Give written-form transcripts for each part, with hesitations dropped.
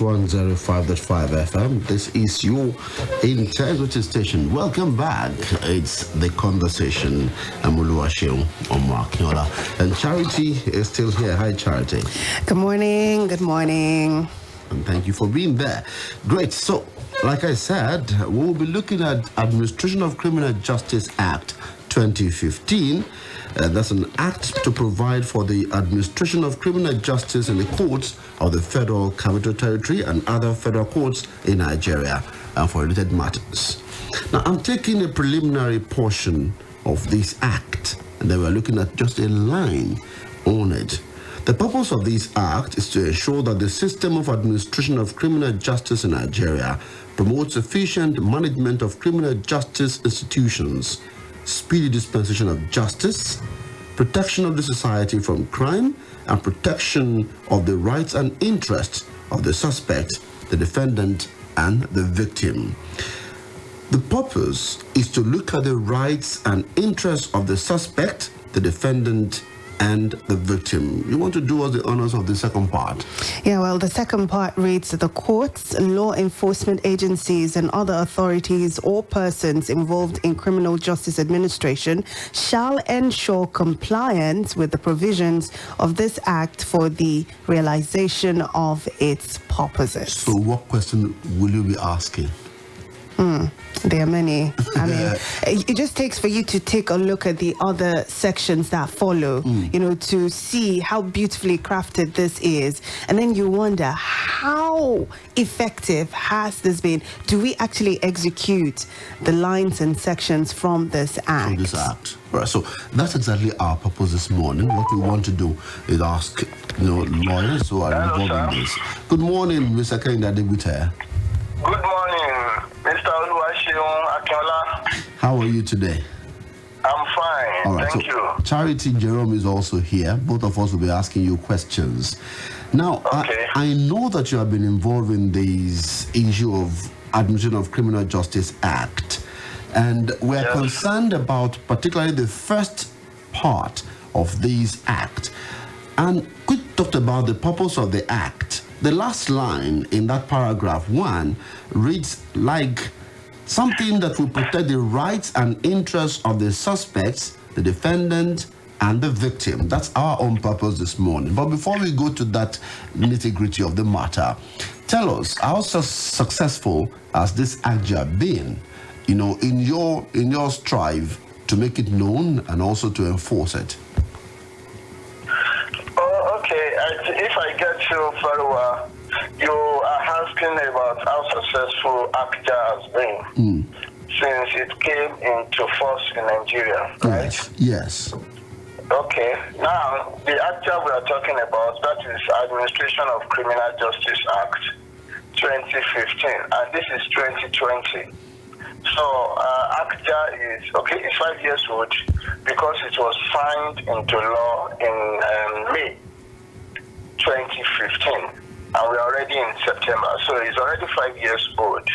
105.5 FM. This is your integrity station. Welcome back. It's The Conversation. I'm Oluwaseun on Akinola. And Charity is still here. Hi, Charity. Good morning. Good morning. And thank you for being there. Great. So, like I said, we'll be looking at Administration of Criminal Justice Act 2015. That's an act to provide for the administration of criminal justice in the courts of the Federal Capital Territory and other federal courts in Nigeria and for related matters. Now, I'm taking a preliminary portion of this act, and then we're looking at just a line on it. The purpose of this act is to ensure that the system of administration of criminal justice in Nigeria promotes efficient management of criminal justice institutions, speedy dispensation of justice, protection of the society from crime, and protection of the rights and interests of the suspect, the defendant, and the victim. The purpose is to look at the rights and interests of the suspect, the defendant, and the victim. You want to do us the honors of the second part? Yeah, well, the second part reads that the courts, law enforcement agencies, and other authorities or persons involved in criminal justice administration shall ensure compliance with the provisions of this act for the realization of its purposes. So what question will you be asking? There are many. I mean, it just takes for you to take a look at the other sections that follow, to see how beautifully crafted this is. And then you wonder, how effective has this been? Do we actually execute the lines and sections from this act? From this act. Right. So that's exactly our purpose this morning. What we want to do is ask, lawyers who are involved in this. Good morning, Mr. Kenda Debute. Good morning, Mr. Oluwaseun Akinola. How are you today? I'm fine, all right, thank you. Charity Jerome is also here. Both of us will be asking you questions. Now, okay. I know that you have been involved in this issue of Administration of Criminal Justice Act, and we're concerned about particularly the first part of this act. And could you talk about the purpose of the act? The last line in that paragraph 1 reads like something that will protect the rights and interests of the suspects, the defendant, and the victim. That's our own purpose this morning. But before we go to that nitty-gritty of the matter, tell us, how successful has this act been, in your strive to make it known and also to enforce it? If I get you very well, you are asking about how successful ACTA has been since it came into force in Nigeria, right? Yes. Okay. Now, the ACTA we are talking about, that is Administration of Criminal Justice Act 2015, and this is 2020. So, ACTA is, it's 5 years old because it was signed into law in May 2015, and we're already in September, so it's already 5 years old.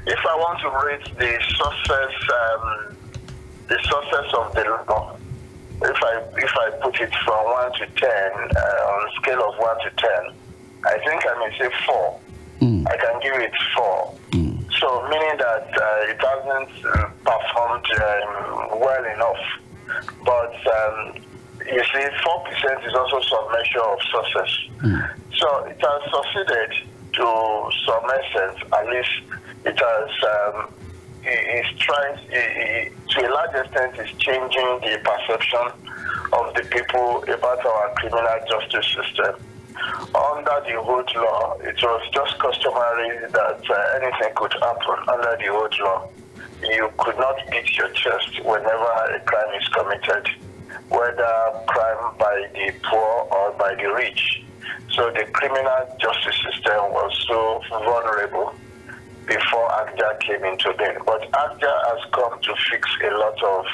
If I want to rate the success of the law, if I put it from 1 to 10 on a scale of 1 to 10, I think I may say 4. I can give it 4. So meaning that it hasn't performed well enough, but you see, 4% is also some measure of success. So it has succeeded to some extent. At least it has. It's trying to a large extent is changing the perception of the people about our criminal justice system. Under the old law, it was just customary that anything could happen under the old law. You could not beat your chest whenever a crime is committed, whether crime by the poor or by the rich. So the criminal justice system was so vulnerable before ACTA came into being. But ACTA has come to fix a lot of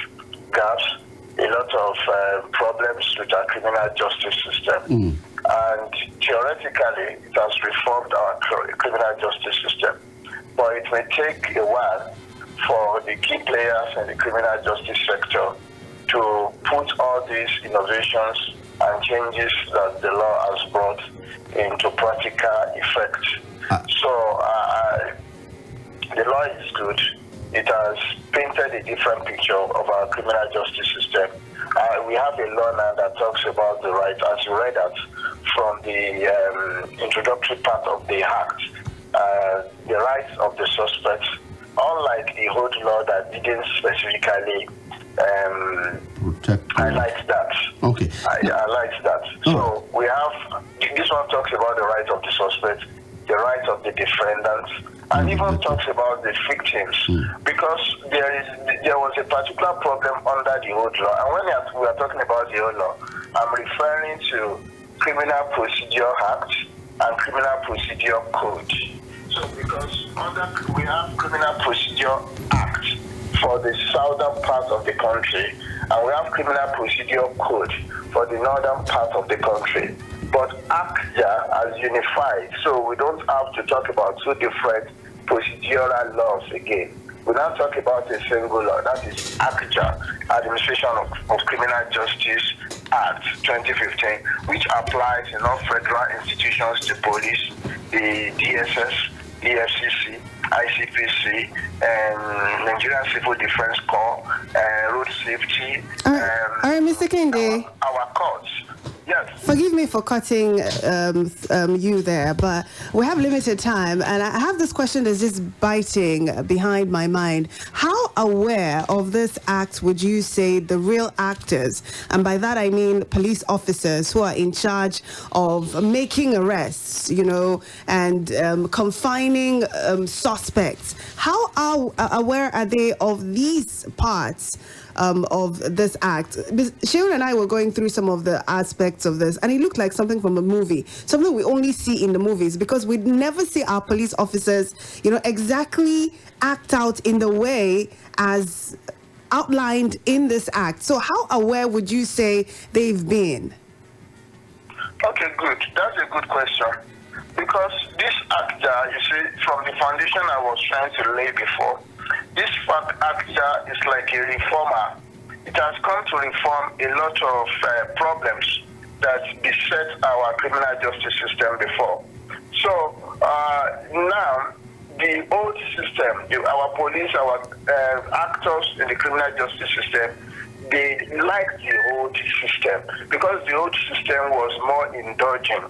gaps, a lot of problems with our criminal justice system. And theoretically, it has reformed our criminal justice system. But it may take a while for the key players in the criminal justice sector to put all these innovations and changes that the law has brought into practical effect. The law is good. It has painted a different picture of our criminal justice system. We have a law now that talks about the right, as you read that from the introductory part of the Act, the rights of the suspects, unlike the old law that didn't specifically highlight that. Okay. Highlight that. So we have, this one talks about the rights of the suspects, the rights of the defendants, and even talks about the victims, because there was a particular problem under the old law. And when we are talking about the old law, I'm referring to Criminal Procedure Act and Criminal Procedure Code. So because we have Criminal Procedure Act for the southern part of the country, and we have Criminal Procedure Code for the northern part of the country. But ACJA has unified, so we don't have to talk about two different procedural laws again. We now talk about a single law, that is ACJA, Administration of Criminal Justice Act 2015, which applies in all federal institutions to police, the DSS, the FCC, ICPC, and Nigerian Civil Defense Corps, road safety, all right, Mr. Kende. Our courts. Yes. Forgive me for cutting you there, but we have limited time, and I have this question that's just biting behind my mind. How aware of this act would you say the real actors, and by that I mean police officers who are in charge of making arrests, and confining suspects, how aware are they of these parts of this act? Sharon and I were going through some of the aspects of this, and it looked like something from a movie, something we only see in the movies, because we never see our police officers, exactly act out in the way as outlined in this act. So how aware would you say they've been? Okay, good. That's a good question. Because this act, you see, from the foundation I was trying to lay before, this act is like a reformer. It has come to reform a lot of problems that beset our criminal justice system before. So now, the old system, our police, our actors in the criminal justice system, they liked the old system because the old system was more indulging.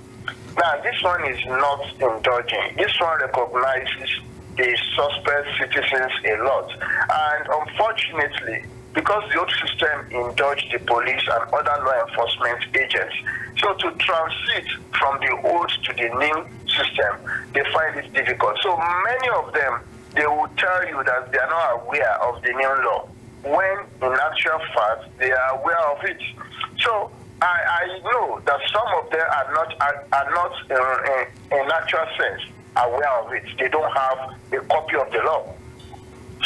Now, this one is not indulging. This one recognizes the suspect citizens a lot. And unfortunately, because the old system indulged the police and other law enforcement agents, so to transit from the old to the new system, they find it difficult. So many of them, they will tell you that they are not aware of the new law, when in actual fact, they are aware of it. So I know that some of them are not in actual sense aware of it. They don't have a copy of the law.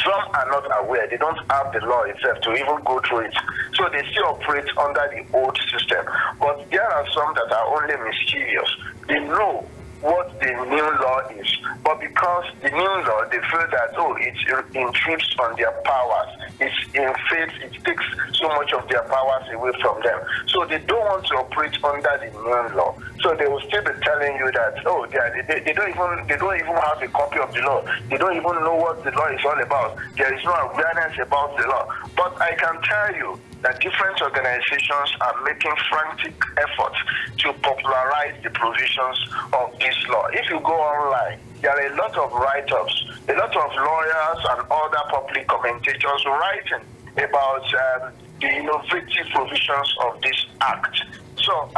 Some are not aware. They don't have the law itself to even go through it. So they still operate under the old system. But there are some that are only mischievous. They know what the new law is. But because the new law, they feel that, it intrudes on their powers. It's in faith, it takes so much of their powers away from them. So they don't want to operate under the new law. So they will still be telling you that, they don't even have a copy of the law. They don't even know what the law is all about. There is no awareness about the law. But I can tell you that different organizations are making frantic efforts to popularize the provisions of this law. If you go online, there are a lot of write-ups, a lot of lawyers and other public commentators writing about the innovative provisions of this act. So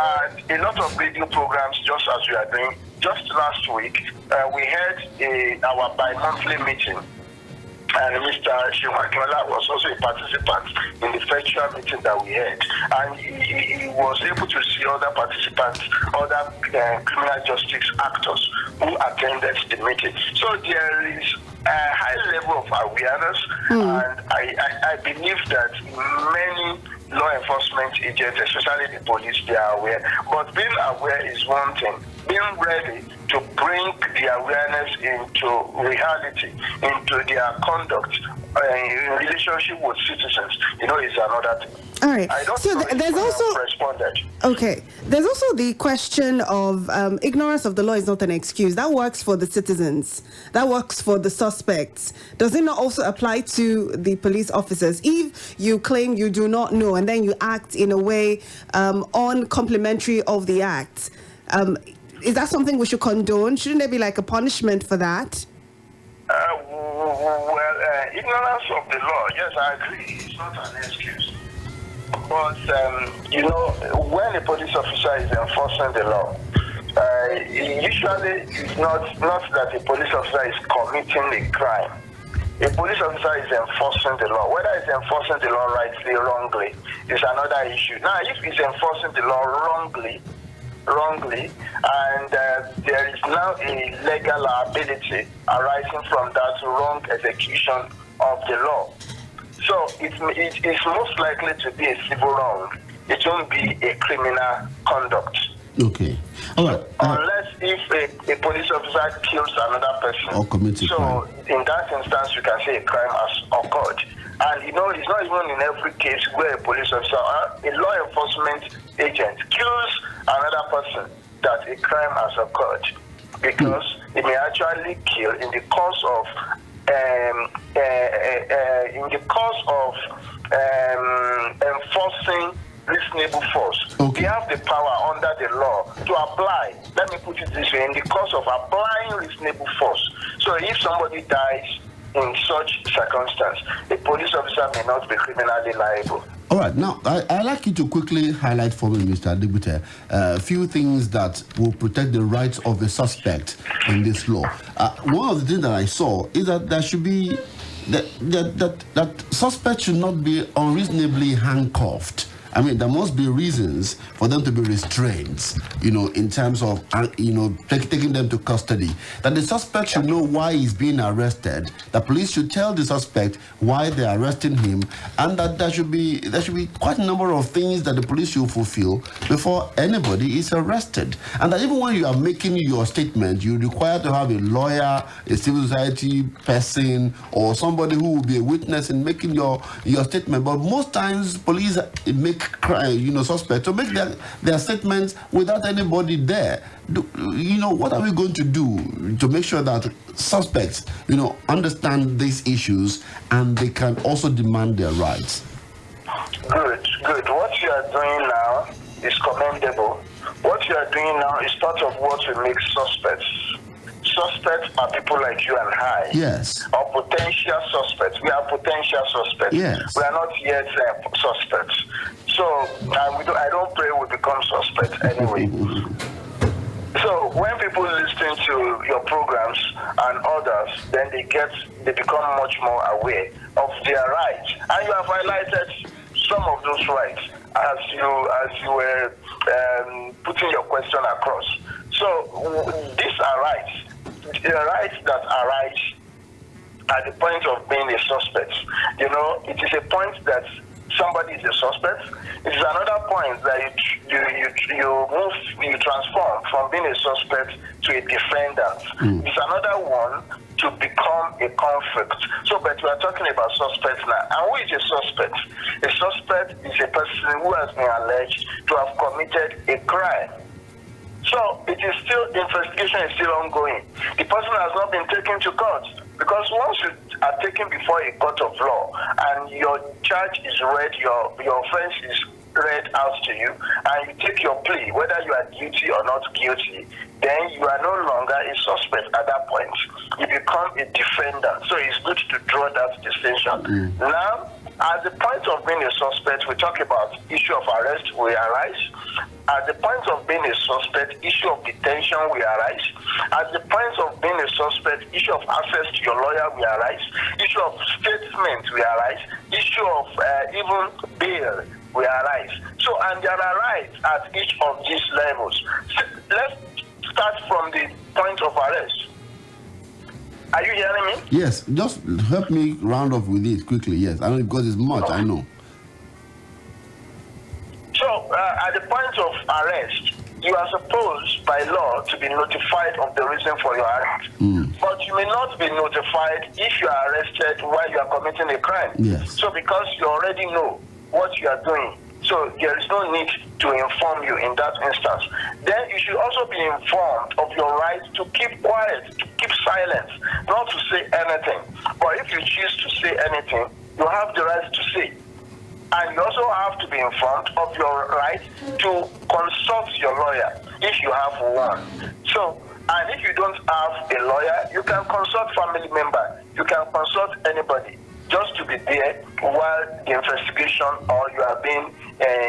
a lot of radio programs, just as we are doing, just last week, we had our bi-monthly meeting. And Mr. Akinola was also a participant in the virtual meeting that we had. And he was able to see other participants, other criminal justice actors who attended the meeting. So there is a high level of awareness, and I believe that many law enforcement agents, especially the police, they are aware. But being aware is one thing. being ready to bring the awareness into reality, into their conduct in relationship with citizens, is another thing. All right. I don't so know there's if also responded. Okay. There's also the question of ignorance of the law is not an excuse. That works for the citizens. That works for the suspects. Does it not also apply to the police officers? If you claim you do not know and then you act in a way uncomplimentary of the act, is that something we should condone? Shouldn't there be like a punishment for that? Ignorance of the law, yes, I agree. It's not an excuse. But, when a police officer is enforcing the law, usually it's not that a police officer is committing a crime. A police officer is enforcing the law. Whether he's enforcing the law rightly or wrongly is another issue. Now, if he's enforcing the law wrongly, and there is now a legal liability arising from that wrong execution of the law. So it's most likely to be a civil wrong. It won't be a criminal conduct. Okay. All right. Unless if a police officer kills another person. Or commits a crime. In that instance, you can say a crime has occurred. And it's not even in every case where a police officer, a law enforcement agent kills another person that a crime has occurred, because it may actually kill in the course of enforcing reasonable force. Okay. They have the power under the law to apply. Let me put it this way: in the course of applying reasonable force. So if somebody dies in such circumstance, a police officer may not be criminally liable. All right. Now, I'd like you to quickly highlight for me, Mr. Adibute, a few things that will protect the rights of the suspect in this law. One of the things that I saw is that there should be that suspects should not be unreasonably handcuffed. I mean, there must be reasons for them to be restrained, in terms of, taking them to custody. That the suspect should know why he's being arrested. The police should tell the suspect why they're arresting him, and that there should be quite a number of things that the police should fulfill before anybody is arrested. And that even when you are making your statement, you require to have a lawyer, a civil society person, or somebody who will be a witness in making your statement. But most times, police make suspect to make their statements without anybody there. What are we going to do to make sure that suspects, understand these issues and they can also demand their rights? Good. What you are doing now is commendable. What you are doing now is part of what will make suspects. Suspects are people like you and I. Yes. Or potential suspects. We are potential suspects. Yes. We are not yet suspects. So I don't pray we become suspects anyway. So when people listen to your programs and others, then they become much more aware of their rights. And you have highlighted some of those rights as you were putting your question across. So these are rights. The rights that arise at the point of being a suspect. It is a point that somebody is a suspect. It is another point that you transform from being a suspect to a defendant. It's another one to become a conflict. So, but we are talking about suspects now. And who is a suspect? A suspect is a person who has been alleged to have committed a crime. So investigation is still ongoing. The person has not been taken to court, because once you are taken before a court of law and your charge is read, your offense is read out to you, and you take your plea, whether you are guilty or not guilty, then you are no longer a suspect at that point. You become a defendant. So it's good to draw that distinction. Now, at the point of being a suspect, we talk about issue of arrest will arise. At the point of being a suspect, issue of detention will arise. At the point of being a suspect, issue of access to your lawyer will arise. Issue of statement will arise. Issue of even bail will arise. So, and there are rights at each of these levels. So let's start from the point of arrest. Are you hearing me? Yes, just help me round off with it quickly. Yes, I know, because it's much, I know. So, at the point of arrest, you are supposed by law to be notified of the reason for your act. But you may not be notified if you are arrested while you are committing a crime. Yes. So because you already know what you are doing, so there is no need to inform you in that instance. Then you should also be informed of your right to keep quiet, to keep silent, not to say anything. But if you choose to say anything, you have the right to say. And you also have to be informed of your right to consult your lawyer if you have one. So, and if you don't have a lawyer, you can consult family member. You can consult anybody just to be there while the investigation or you are being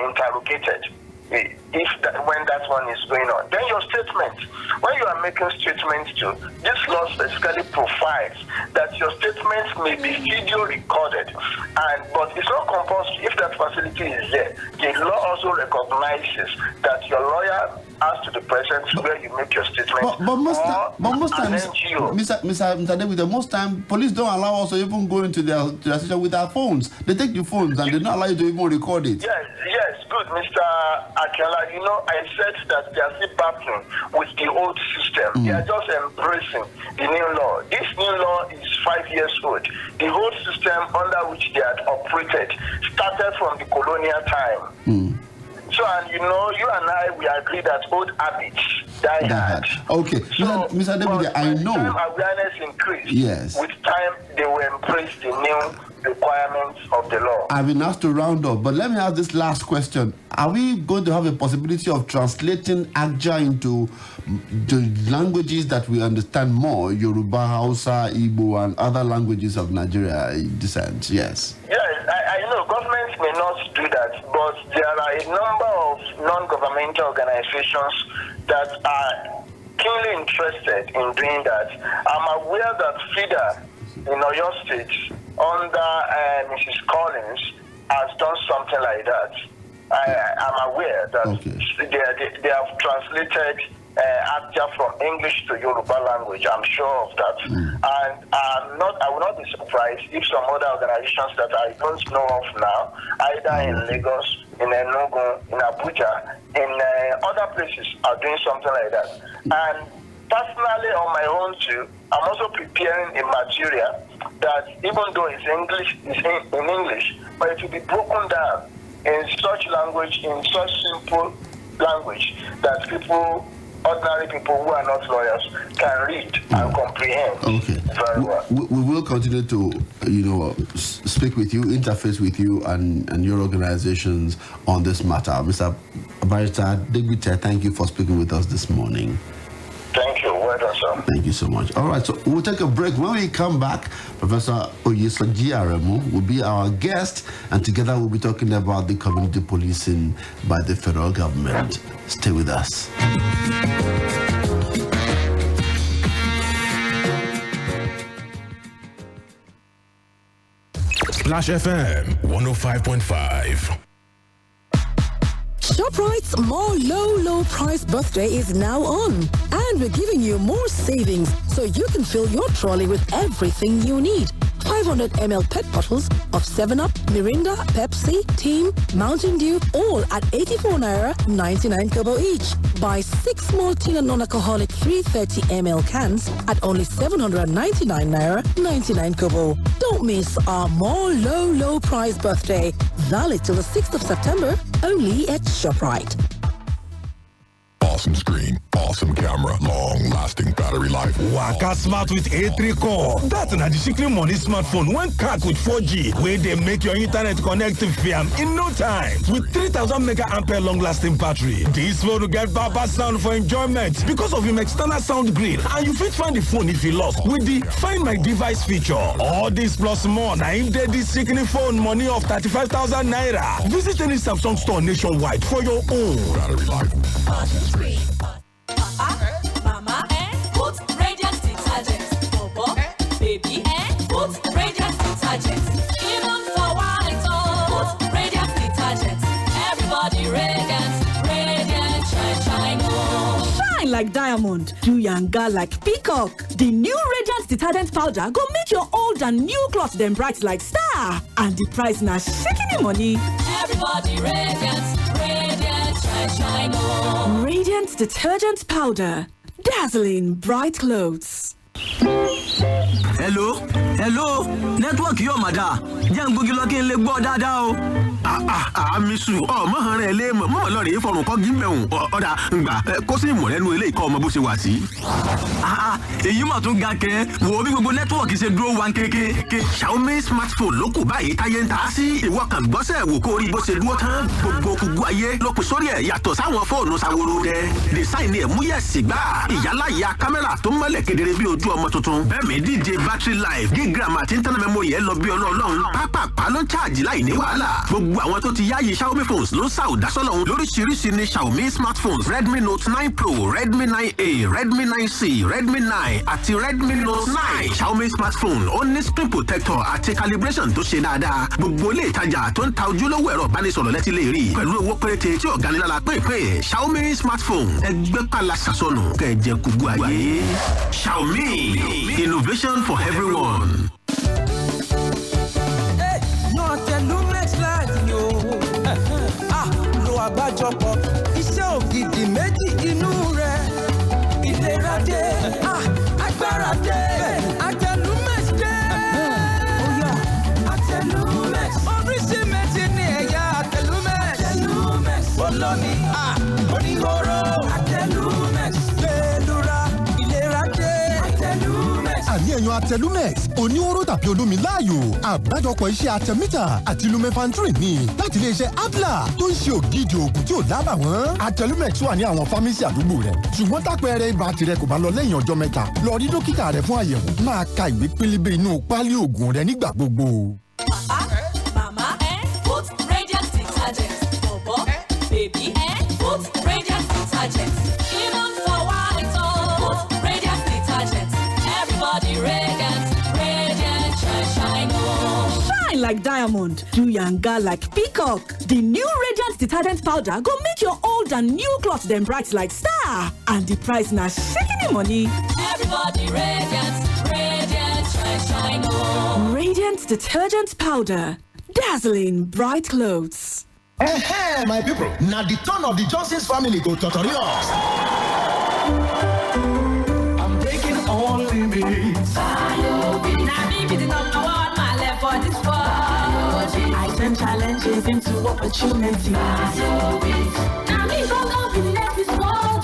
interrogated. When that one is going on, then your statement. When you are making statements too, this law specifically provides that your statements may be video recorded, but it's not compulsory. If that facility is there, the law also recognizes that your lawyer has to be present where you make your statement. But most times, Mr. David, most time police don't allow us to even go into their station with our phones. They take the phones and they don't allow you to even record it. Yes, good, Mr. Akinola. You know, I said that they are still battling with the old system. They are just embracing the new law. This new law is 5 years old. The old system under which they had operated started from the colonial time. So, and you know, you and I, we agree that old habits die hard. Okay. So, Mr. David, I know. With time awareness increased. Yes. With time, they will embrace the new requirements of the law. I've been asked to round up, but let me ask this last question. Are we going to have a possibility of translating ACJA into the languages that we understand more, Yoruba, Hausa, Igbo, and other languages of Nigeria descent? Yes. Yes, I know governments may not do that, but there are a number of non-governmental organizations that are keenly interested in doing that. I'm aware that FIDA in Oyo State under Mrs. Collins has done something like that. I'm aware that they have translated ACJA from English to Yoruba language. I'm sure of that. And I will not be surprised if some other organizations that I don't know of now, either in Lagos, in Enugu, in Abuja, in other places, are doing something like that. And personally, on my own too, I'm also preparing a material that, even though it's in English, but it will be broken down in such language, in such simple language that ordinary people who are not lawyers can read and comprehend very well. We will continue to, speak with you, interface with you and your organizations on this matter. Mr. Barrister David, thank you for speaking with us this morning. Thank you. Well done, sir. Thank you so much. All right, so we'll take a break. When we come back, Professor Oluwaseun Jerome will be our guest, and together we'll be talking about the community policing by the federal government. Stay with us. Splash FM 105.5. ShopRite's more low price birthday is now on, and we're giving you more savings so you can fill your trolley with everything you need. 500 ml PET bottles of 7-Up, Mirinda, Pepsi, Team, Mountain Dew, all at 84 Naira 99 kobo each. Buy 6 small tin and non-alcoholic 330 ml cans at only 799 Naira 99 kobo. Don't miss our more low price birthday. Valid till the 6th of September, only at ShopRite. Awesome screen, awesome camera, long-lasting battery life. Waka smart with A3 core. That's an additional money smartphone when packed with 4G, where they make your internet connect fiam in no time. With 3000 mAh long-lasting battery, this phone will get Baba sound for enjoyment because of its external sound grid, and you fit find the phone if you lost with the Find My Device feature. All this plus more, now in this sickening phone money of 35,000 Naira. Visit any Samsung store nationwide for your own. Battery life. Awesome screen. Mama, put Radiant detergent. Bobo, baby, put Radiant detergent. Even for white, put Radiant detergent. Everybody radiant, shine, oh. Shine like diamond, do yanga like peacock. The new Radiant detergent powder go make your old and new clothes them bright like star. And the price na shaking money. Everybody radiant, shine on. Radiant detergent powder, dazzling bright clothes. Hello, network yóò mà dáa. Jẹ́ ń gbógi lọ kí n lè gbọ́ dáadáa o. Misu, mọ̀ hàn rẹ̀ lé mọ̀ lọ rèé fọrùn kọ́ gímbẹ̀hùn. Ọ̀dà ǹgbà kó sì mọ̀ lẹ́nu ilé ìkọ́ ọmọ bó ṣe wà sí. Èyí mà tún ga kẹ́. Wo bí gbogbo nẹ́tíwọ̀kì ṣe dúró wa kéke. Xiaomi smartphone ló kù báyìí táyé ń ta sí. Ìwọ kàn gbọ́sẹ̀ wò kó rí bó ṣe dúró tán. Gbogbo kúgbú ayé ló pè sórí ẹ̀ yàtọ̀ sáwọn fóònù ṣàwòrò dẹ. Design ẹ̀ mú yẹ̀sì gbà. Ìyálàyà kámẹ́rà tó mọ́lẹ̀ kedere bí ojú ọmọ tuntun. Bẹ́ẹ̀ni díje battery life gigram àti internal memory ẹ̀ lọ bí ọlọ́run. Pápá ló ń ṣáàjì láì ní wàhálà. Gbogbo àwọn tó ti yáyì Xiaomi phones ló ń ṣàwùdá sọ́lọ́run. Lóríṣiríṣi ni Xiaomi smartphones Redmi Note 9 Pro, Redmi 9A, Redmi 9C, Redmi 9 àti Redmi Note 9. Xiaomi smartphone ó ní screen protector àti calibration tó ṣe dáadáa. Gbogbo ilé ìtajà tó ń ta ojúlówó ẹ̀rọ ìbánisọ̀rọ̀ lẹ́tí lè rí. Pẹ̀lú owó péréte tí ò gani lára pé Xiaomi smartphone ẹgbẹ́ pàlà ṣàṣọnù kẹ̀jẹ̀ kúgbú ayé. Xiaomi, innovation for everyone. Àgbájọpọ̀ iṣẹ́ ògidì méjì inú rẹ̀ ìlera dé agbára dé Àtẹlùmẹ̀x dé Àtẹlùmẹ̀x oríṣi méjì ní ẹ̀yà Àtẹlùmẹ̀x olómi oníhóró Àtẹlùmẹ̀x gbẹlura ìlera dé Àtẹlùmẹ̀x. Àní ẹ̀yàn Àtẹlùmẹ̀x oníhóró tàbí olómi láàyò àgbájọpọ̀ iṣẹ́ Àtẹmítà àti Lumefantrin ní láti iléeṣẹ́ Abla tó ń ṣe ògidì òògùn tí ò lábàwọ́n. Àtẹlùmẹ̀x wà ní àwọn fámísì àdúgbò rẹ̀ ṣùgbọ́n tápẹ́rẹ́ ibà tirẹ̀ kò bá lọ lẹ́yìn ọjọ́ mẹ́ta lọ rí dókítà rẹ̀ fún àyẹ̀wò. Máa ka ìwé pélébé inú pálí òògùn rẹ̀ nígbà gbogbo. Mama, put Radiant detergent. Bobo, baby, put Radiant detergent. Even for white, put Radiant detergent. Everybody radiant, shine on. Shine like diamond, do yanga like peacock. The new Radiant detergent powder go make your old and new clothes them bright like star. And the price na shaking money. Everybody radiant, shine on. Radiant detergent powder, dazzling bright clothes. My people, now the turn of the Johnson's family go totori us. I'm breaking all limits. Now me be the number one man left for this world. I turn challenges into opportunities. Now me go be the next world.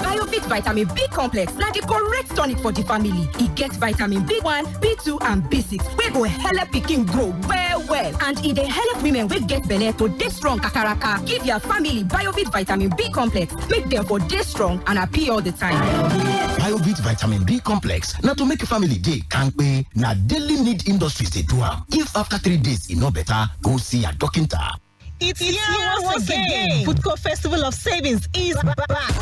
Biofit Vitamin B complex na the correct tonic for the family. E get vitamin B1, B2 and B6 wey go help pikin grow well and e dey help women wey get belle to dey strong kakaraka. Give your family Biofit Vitamin B complex make dem for dey strong and happy all the time. Biofit Vitamin B complex na to make family dey kampe. Na daily need industries dey do am. If after 3 days e no better, go see a doctor. It's here once again. Foodco Festival of Savings is back.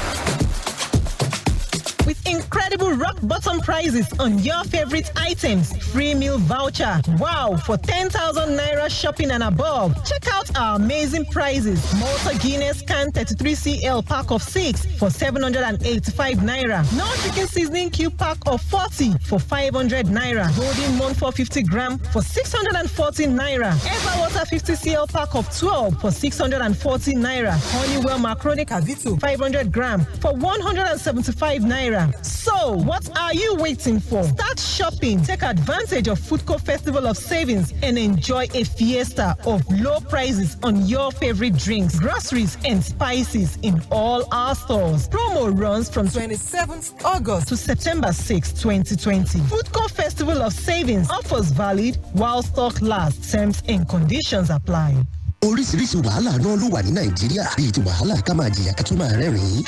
With incredible rock bottom prices on your favorite items, free meal voucher. Wow, for 10,000 naira shopping and above. Check out our amazing prices. Malta Guinness can 33cl pack of 6 for 785 naira. No chicken seasoning cube pack of 40 for 500 naira. Golden Moon 450 gram for 640 naira. Eva Water 50cl pack of 12 for 640 naira. Honeywell Macaroni Cavito 500 gram for 175 naira. So, what are you waiting for? Start shopping. Take advantage of Foodco Festival of Savings and enjoy a fiesta of low prices on your favorite drinks, groceries, and spices in all our stores. Promo runs from 27th August to September 6, 2020. Foodco Festival of Savings offers valid while stock lasts. Terms and conditions apply. Oríṣiríṣi wàhálà náà ló wà ní Nàìjíríà bíi ti wàhálà ká máa jìyà ká tún máa rẹ́rìn-ín.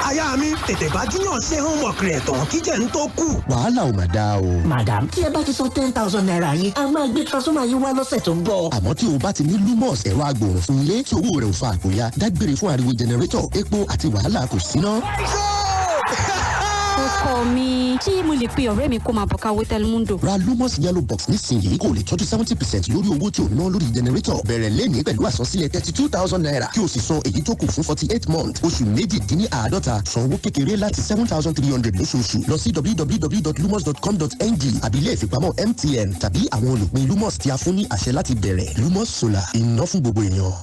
Aya mi tètè bá Junior ṣe homework rẹ̀ tán kí jẹ́ ń tó kù. Wàhálà ò mà dáa o. Madam, tí ẹ bá ti san 10,000 naira yìí, a máa gbé transformer yín wá lọ́sẹ̀ tó ń bọ̀. Àmọ́ tí o bá ti ní Lumos ẹ̀rọ agbòòrùn fún ilé tí owó rẹ̀ ò fa àkóyá, dágbére fún ariwo generator, epo àti wàhálà kò sí ná. Ọkọ mi, ṣé mo lè pe ọ̀rẹ́ mi kó máa bọ̀ káwé Telemundo? Ra Lumos Yellow Box nísìnyí kó lè tọ́jú 70% lórí owó tí o ná lórí generator. Bẹ̀rẹ̀ lẹ́nìí pẹ̀lú àsansílẹ̀ 32,000 naira kí o sì san èyí tó kù fún 48 months. Oṣù méjìdínláàádọ́ta san owó kékeré láti 7,300 lóṣooṣù. Lọ sí www.lumos.com.ng àbí ilé ìfipamọ́ MTN tàbí àwọn olùpín Lumos tí a fún ní àṣẹ láti bẹ̀rẹ̀. Lumos Solar, iná fún gbogbo èèyàn.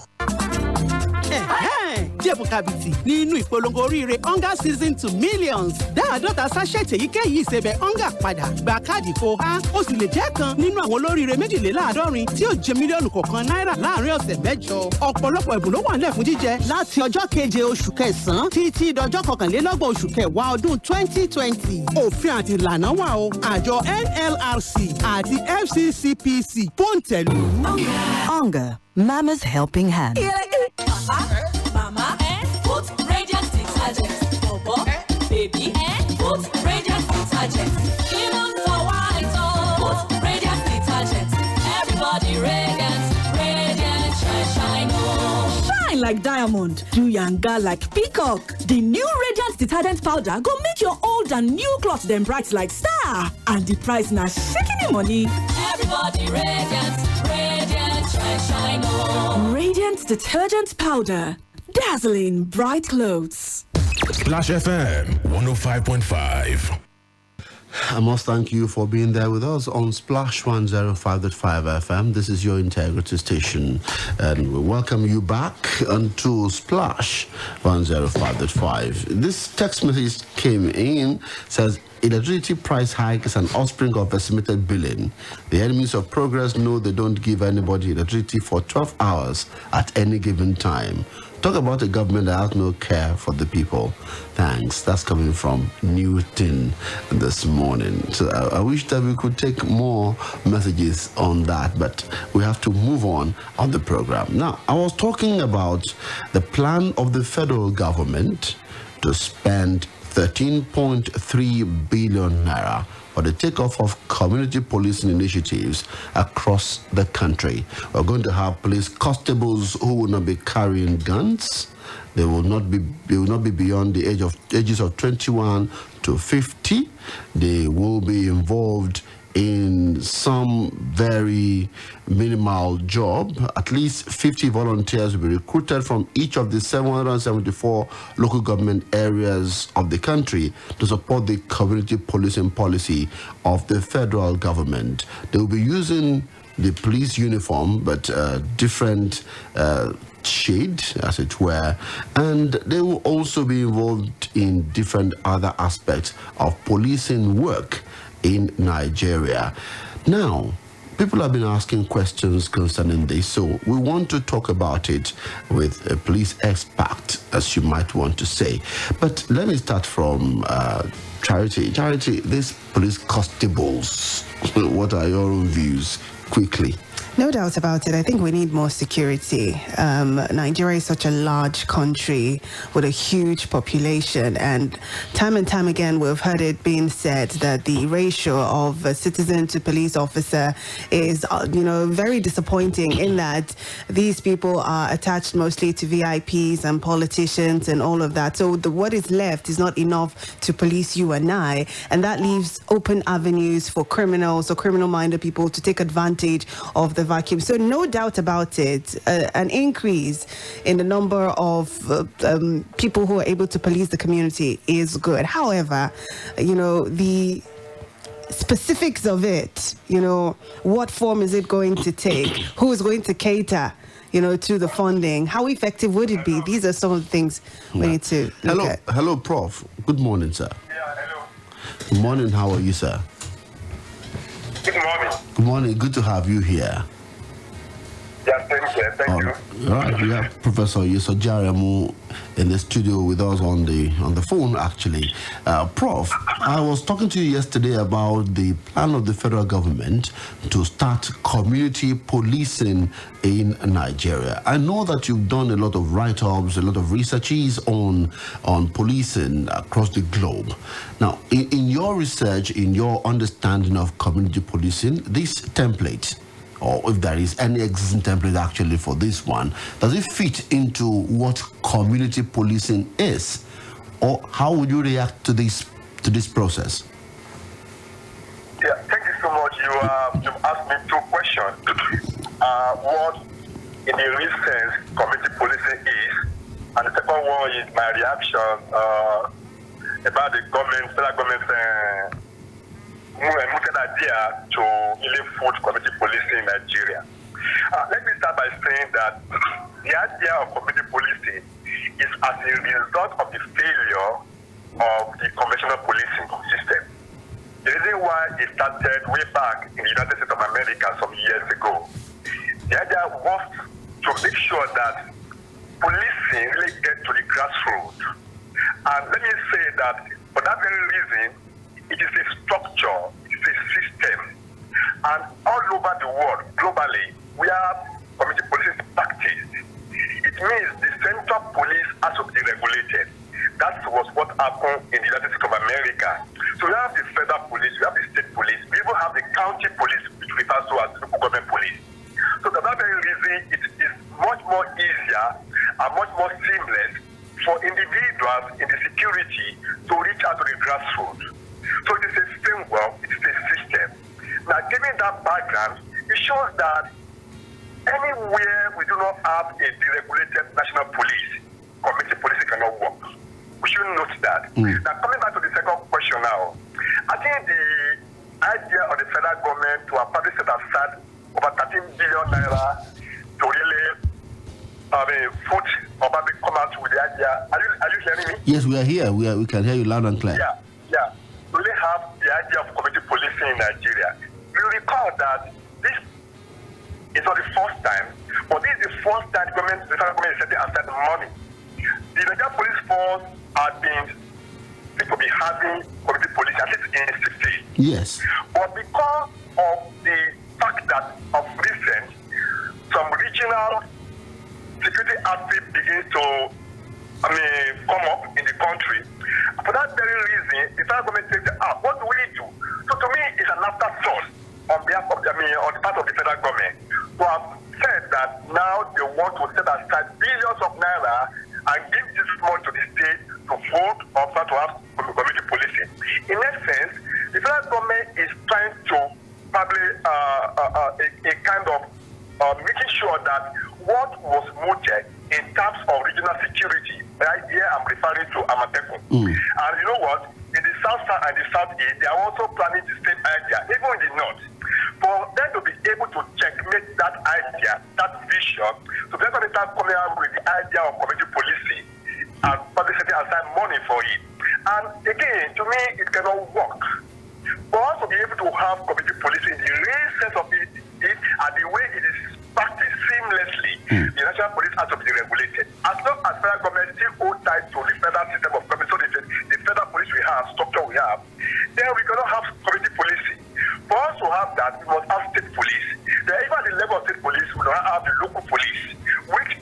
jẹ́bù kàbìtì nínú ìpolongo oríire hunger season to millions. Dáàdọ́ta sachet èyíkéyìí ìsebẹ̀ hunger padà. Gba káàdì kó há. Ó sì lè jẹ́ kan nínú àwọn olóríire 72 tí yóò jẹ mílíọ̀nù kọ̀ọ̀kan náírà láàrin ọ̀sẹ̀ 8. Ọ̀pọ̀lọpọ̀ ẹ̀bùn ló wà nílẹ̀ fún jíjẹ láti ọjọ́ keje oṣù kẹsàn-án títí dọjọ́ 21 oṣù kẹwàá ọdún 2020. Òfin àti ìlànà wà o. Àjọ NLRC àti FCCPC pọ́ńtẹ̀lù. Hunger, Mama's helping hand. Mama, put Radiant detergent. Bobo, baby, put Radiant detergent. Even for white, put Radiant detergent. Everybody Radiant, Radiant, shine, oh. Shine like diamond, do yanga like peacock. The new Radiant detergent powder go make your old and new clothes them bright like star. And the price na shaking money. Everybody Radiant, Radiant, shine, oh. Radiant detergent powder, dazzling bright clothes. Splash FM 105.5. I must thank you for being there with us on Splash 105.5 FM. This is your integrity station, and we welcome you back onto Splash 105.5. This text message came in, says, electricity price hike is an offspring of estimated billing. The enemies of progress know they don't give anybody electricity for 12 hours at any given time. Talk about a government that has no care for the people. Thanks. That's coming from Newton this morning. So I wish that we could take more messages on that, but we have to move on the program. Now, I was talking about the plan of the federal government to spend 13.3 billion naira for the takeoff of community policing initiatives across the country. We're going to have police constables who will not be carrying guns. They will not be beyond the ages of 21 to 50. They will be involved in some very minimal job. At least 50 volunteers will be recruited from each of the 774 local government areas of the country to support the community policing policy of the federal government. They will be using the police uniform, but different shade, as it were, and they will also be involved in different other aspects of policing work in Nigeria. Now, people have been asking questions concerning this, so we want to talk about it with a police expert, as you might want to say. But let me start from Charity. Charity, these police constables, what are your own views? Quickly. No doubt about it. I think we need more security. Nigeria is such a large country with a huge population, and time again we've heard it being said that the ratio of citizen to police officer is, very disappointing, in that these people are attached mostly to VIPs and politicians and all of that. So what is left is not enough to police you and I, and that leaves open avenues for criminals or criminal-minded people to take advantage of the vacuum. So no doubt about it, an increase in the number of people who are able to police the community is good. However, the specifics of it, what form is it going to take? Who is going to cater, to the funding? How effective would it be? These are some of the things we need to look at. Hello, Prof. Good morning, sir. Yeah, hello. Good morning. How are you, sir? Good morning. Good morning. Good to have you here. Yeah, thank you. All right, we have Professor Jerome in the studio with us on the phone, actually. Prof, I was talking to you yesterday about the plan of the federal government to start community policing in Nigeria. I know that you've done a lot of write-ups, a lot of researches on policing across the globe. Now, in your research, in your understanding of community policing, this template, or if there is any existing template actually for this one, does it fit into what community policing is? Or how would you react to this process? Yeah, thank you so much. You've asked me two questions. What in the real sense community policing is, and the second one is my reaction about the federal government's moving idea to really food community policing in Nigeria. Let me start by saying that the idea of community policing is as a result of the failure of the conventional policing system. The reason why it started way back in the United States of America some years ago, the idea was to make sure that policing really gets to the grassroots. And let me say that for that very reason, it is a structure, it is a system. And all over the world, globally, we have community policing practiced. It means the central police has to be regulated. That was what happened in the United States of America. So we have the federal police, we have the state police, we even have the county police, which refers to as local government police. So for that very reason, it is much more easier and much more seamless for individuals in the security to reach out to the grassroots. So it is a framework, it is a system. Now, given that background, it shows that anywhere we do not have a deregulated national police, community policing cannot work. We should note that. Now, coming back to the second question now, I think the idea of the federal government to have probably set aside over 13 billion naira to really put or probably come out with the idea. Are you hearing me? Yes, we are here. We can hear you loud and clear. Yeah. We really have the idea of community policing in Nigeria. You recall that this is not the first time, but this is the first time the federal government is setting aside money. The Nigerian police force has been to be having community policing, at least in city. Yes. But because of the fact that of recent, some regional security outfit begins to come up in the country. For that very reason, the federal government says, what do we do? So to me, it's an afterthought on behalf of on the part of the federal government to have said that now they want to set aside billions of naira and give this money to the state to vote or to have community policing. In essence, the federal government is trying to probably a kind of making sure that what was mooted in terms of regional security, right here I'm referring to Amateku. And you know what? In the south and the southeast, they are also planning the same idea, even in the north. For them to be able to checkmate that idea, that vision, so they're going to start coming out with the idea of community policing and probably setting aside money for it. And again, to me, it cannot work. For us to be able to have community policing, the real sense of it and the way it is practiced seamlessly, the national police has to be regulated. As long as federal government still hold tight to the federal system of government, so the federal police we have, structure we have, then we cannot have community policing. For us to have that, we must have state police. Then even at the level of state police, we don't have the local police, which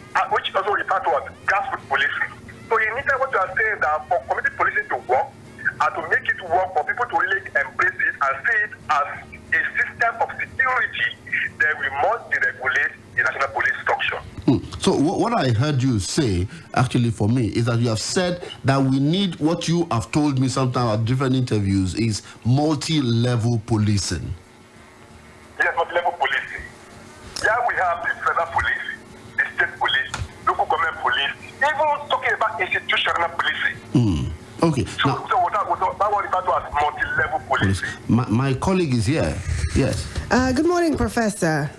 also refer to as grassroots policing. So in Italy, what you are saying that for community policing to work, and to make it work for people to really embrace it and see it as a system of security, then we must deregulate the national police structure. So what I heard you say, actually for me, is that you have said that we need, what you have told me sometimes at different interviews, is multi-level policing. Yes, multi-level policing. Yeah, we have the federal police, the state police, local government police, even talking about institutional policing. Okay. So that one referred to as multi-level policing. My colleague is here. Yes. Good morning, Professor.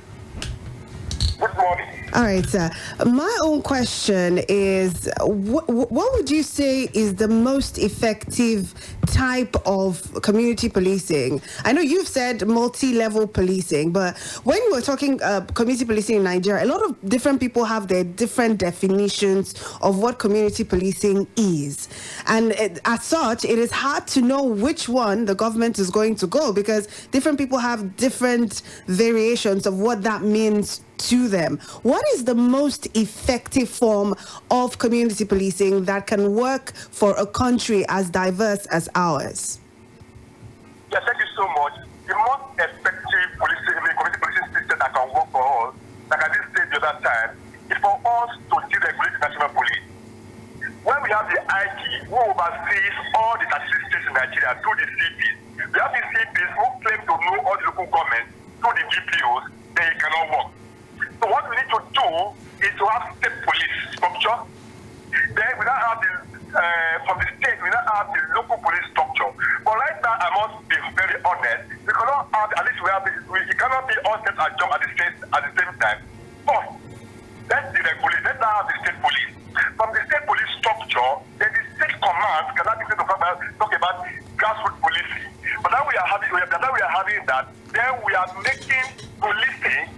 Good morning. All right, sir. My own question is, what would you say is the most effective type of community policing? I know you've said multi-level policing, but when we're talking community policing in Nigeria, a lot of different people have their different definitions of what community policing is. And as such, it is hard to know which one the government is going to go, because different people have different variations of what that means to them. What is the most effective form of community policing that can work for a country as diverse as ours? Yeah, thank you so much. The most effective community policing system that can work for us, like I did say the other time, is for us to deregulate the national police. When we have the IG who oversees all the 36 states in Nigeria through the CPs, we have the CPs who claim to know all the local governments through the DPOs, then it cannot work. So what we need to do is to have state police structure. Then we don't have from the state, we don't have the local police structure. But right now, I must be very honest, we cannot have, at least it cannot be all states adjunct at the same time. But let's deregulate, let's not have the state police. From the state police structure, talk about grassroots policing. But now we are having that, then we are making policing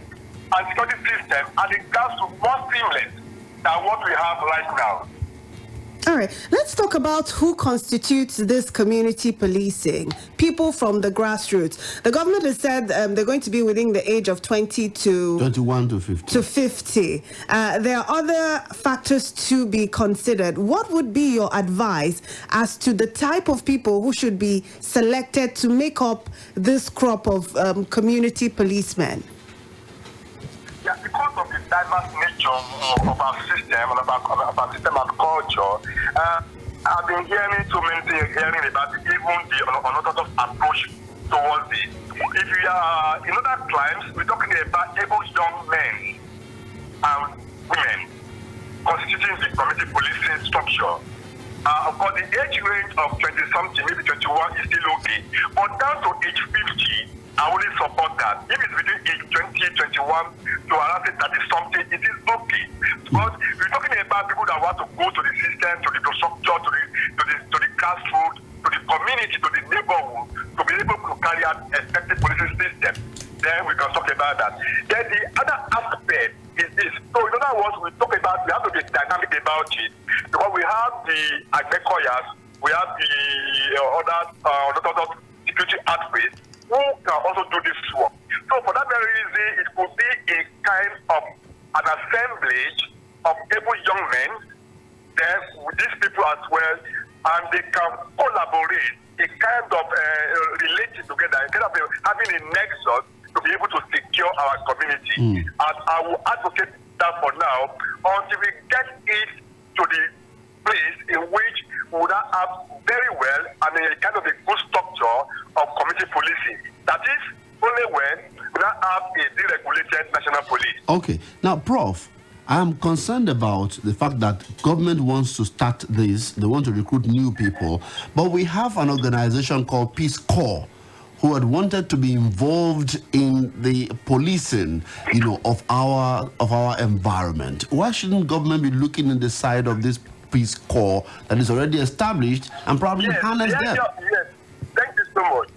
and security system and the grassroots more seamless than what we have right now. All right, let's talk about who constitutes this community policing. People from the grassroots. The government has said they're going to be within the age of 21 to 50. There are other factors to be considered. What would be your advice as to the type of people who should be selected to make up this crop of community policemen? Yeah, because of the diverse nature of our system and our system and culture, I've been hearing so many things, about even the unorthodox approach towards it. If you are in other climes, we're talking about able young men and women constituting the community policing structure. Of course, the age range of 20-something, maybe 21 is still okay, but down to age 50, I only support that. If it's between age 20, 21 to around 30-something, it is okay. Because we're talking about people that want to go to the system, to the structure, to the grassroots, to the community, to the neighborhood, to be able to carry out effective policing system. Then we can talk about that. Then the other aspect is this. So in other words, we have to be dynamic about it. Because we have the agbekoyas, we have the other security outfits, who can also do this work. So for that very reason, it could be a kind of an assemblage of able young men, then with these people as well, and they can collaborate, a kind of relating together, instead of having a nexus to be able to secure our community. And I will advocate that for now, until we get it to the place in which we would have very well and a kind of a good structure of community policing. That is only when we have a deregulated national police. Okay. Now, Prof, I am concerned about the fact that government wants to start this. They want to recruit new people. But we have an organization called Peace Corps who had wanted to be involved in the policing, of our environment. Why shouldn't government be looking in the side of this Peace Corps that is already established and probably harness them? Yes, thank you so much.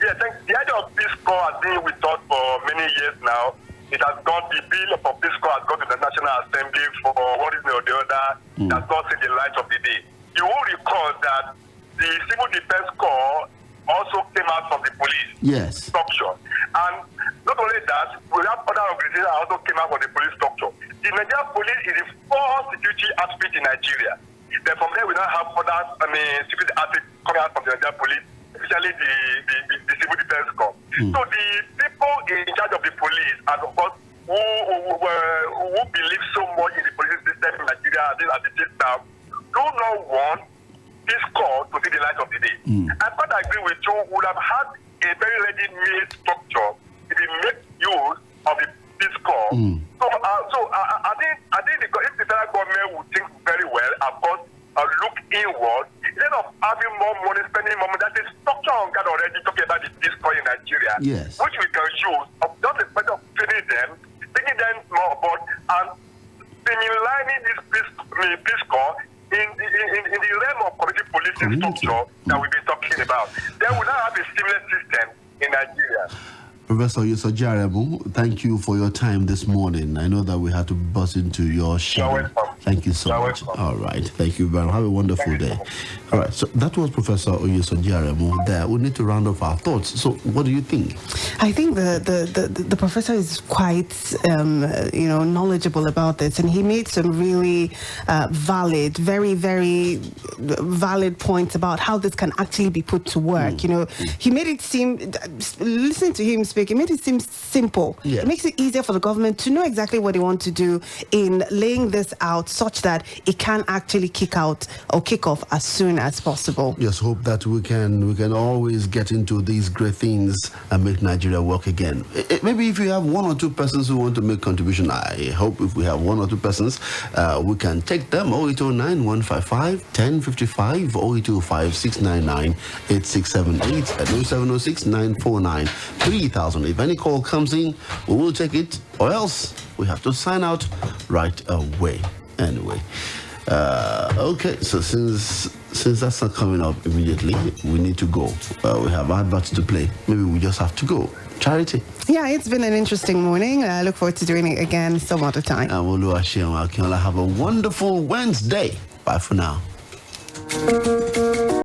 Yes, the idea of Peace Corps has been with us for many years now. It has gone, the bill for Peace Corps has gone to the National Assembly for one reason or the other. It has not seen the light of the day. You will recall that the Civil Defense Corps also came out from the police structure. And not only that, we have other organizations that also came out from the police structure. The Nigerian police is the fourth security outfit in Nigeria. Then from there, we now have other security outfits coming out from the Nigerian police, especially the Civil Defense Corps. So the people in charge of the police, and of course, who believe so much in the police system in Nigeria as it is now, do not want this call to see the light of the day. I quite agree with you. We would have had a very ready-made structure if we make use of this call. So I think if the federal government would think very well, of course, look inward, instead of having more money, spending more money, that is structure on God already talking about this call in Nigeria, which we can use of just a matter of training them, taking them more aboard, and streamlining this peace call in the realm of community policing structure that we've been talking about. Then we now have a seamless system in Nigeria. Professor Jerome, thank you for your time this morning. I know that we had to bust into your show. Thank you so much. All right. Thank you very much. Have a wonderful day. All right. So that was Professor Jerome there. We need to round off our thoughts. So what do you think? I think the professor is quite, knowledgeable about this. And he made some really valid, very, very valid points about how this can actually be put to work. He made it seem, listening to him speak, it made it seem simple. It makes it easier for the government to know exactly what they want to do in laying this out such that it can actually kick off as soon as possible. Just hope that we can always get into these great things and make Nigeria work again. Maybe if you have one or two persons who want to make contribution, I hope if we have one or two persons, we can take them. 0809-155-1055, 0805-699-8678, at 0706-949-3000. If any call comes in, we will take it, or else we have to sign out right away. Anyway, Okay, so since that's not coming up immediately, we need to go. We have adverts to play. Maybe we just have to go. Charity. Yeah, it's been an interesting morning. I look forward to doing it again some other time. And Oluwaseun, Akinola, have a wonderful Wednesday. Bye for now.